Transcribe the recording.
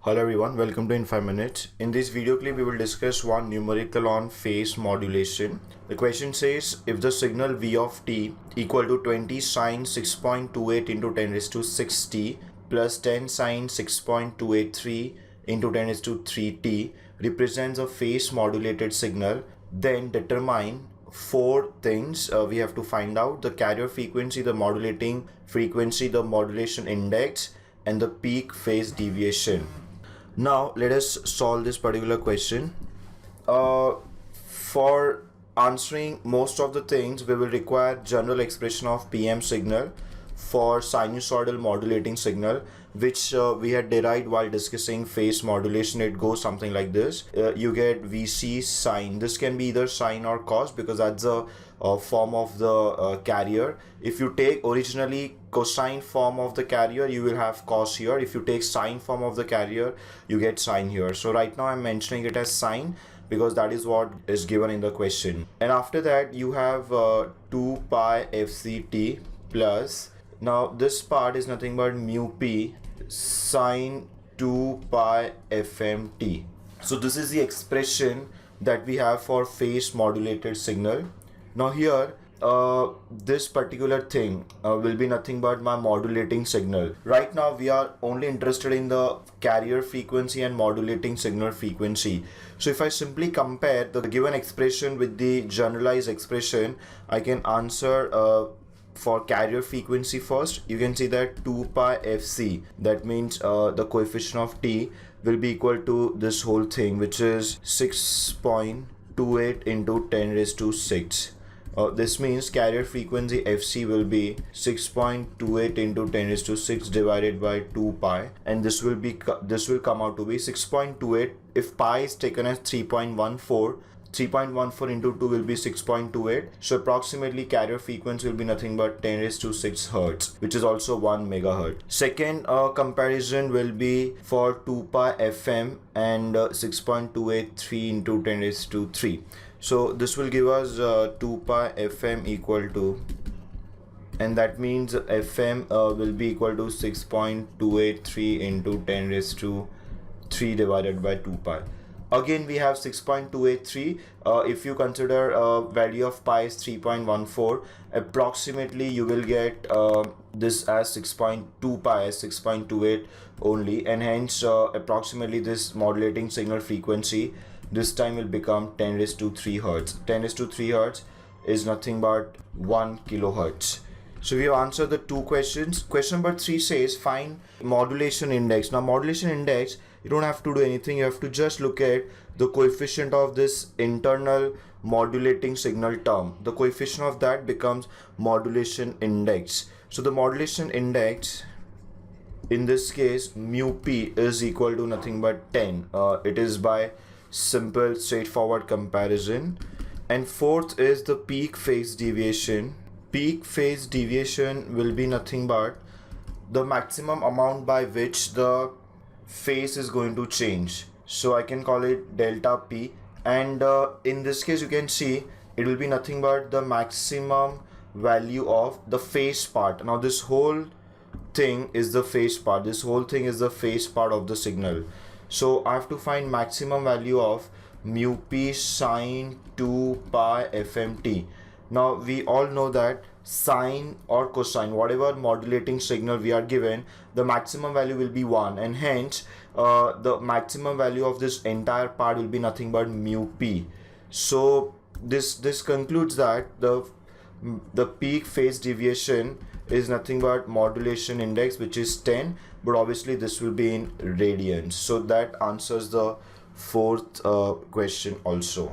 Hello everyone, welcome to In 5 Minutes. In this video clip, we will discuss one numerical on phase modulation. The question says, if the signal V of t equal to 20 sine 6.28 into 10 raised to 6t plus 10 sine 6.283 into 10 raised to 3t represents a phase modulated signal, then determine four things we have to find out: the carrier frequency, the modulating frequency, the modulation index, and the peak phase deviation. Now let us solve this particular question. For answering most of the things, we will require general expression of PM signal for sinusoidal modulating signal, which we had derived while discussing phase modulation. It goes something like this. You get VC sine. This can be either sine or cos because that's a form of the carrier. If you take originally cosine form of the carrier, you will have cos here. If you take sine form of the carrier, you get sine here. So right now I'm mentioning it as sine because that is what is given in the question. And after that you have 2 pi fct plus, now this part is nothing but mu p sine 2 pi fmt. So this is the expression that we have for phase modulated signal. Now here this particular thing will be nothing but my modulating signal. Right now we are only interested in the carrier frequency and modulating signal frequency. So if I simply compare the given expression with the generalized expression, I can answer for carrier frequency first. You can see that 2 pi fc, that means the coefficient of t will be equal to this whole thing, which is 6.28 into 10 raised to 6. This means carrier frequency fc will be 6.28 into 10 raised to 6 divided by 2 pi, and this will come out to be 6.28. if pi is taken as 3.14 into 2 will be 6.28. So approximately carrier frequency will be nothing but 10 raised to 6 hertz, which is also 1 megahertz. Second comparison will be for 2 pi fm and 6.283 into 10 raised to 3. So this will give us 2 pi fm equal to, and that means fm will be equal to 6.283 into 10 raised to 3 divided by 2 pi. Again we have 6.283. If you consider value of pi is 3.14, approximately you will get this as 6.2 pi as 6.28 only, and hence approximately this modulating signal frequency this time will become 10 raised to 3 hertz. 10 raised to 3 hertz is nothing but 1 kilohertz. So we have answered the two questions. Question number 3 says find modulation index. Now modulation index, you don't have to do anything. You have to just look at the coefficient of this internal modulating signal term. The coefficient of that becomes modulation index. So the modulation index in this case mu p is equal to nothing but 10. It is by simple straightforward comparison. And fourth is the peak phase deviation. Peak phase deviation will be nothing but the maximum amount by which the phase is going to change. So I can call it delta p, and in this case you can see it will be nothing but the maximum value of the phase part. Now this whole thing is the phase part. This whole thing is the phase part of the signal. So I have to find maximum value of mu p sine 2 pi fmt. Now we all know that sine or cosine, whatever modulating signal we are given, the maximum value will be 1, and hence the maximum value of this entire part will be nothing but mu p. So this concludes that the peak phase deviation is nothing but modulation index, which is 10, but obviously this will be in radians. So that answers the fourth question also.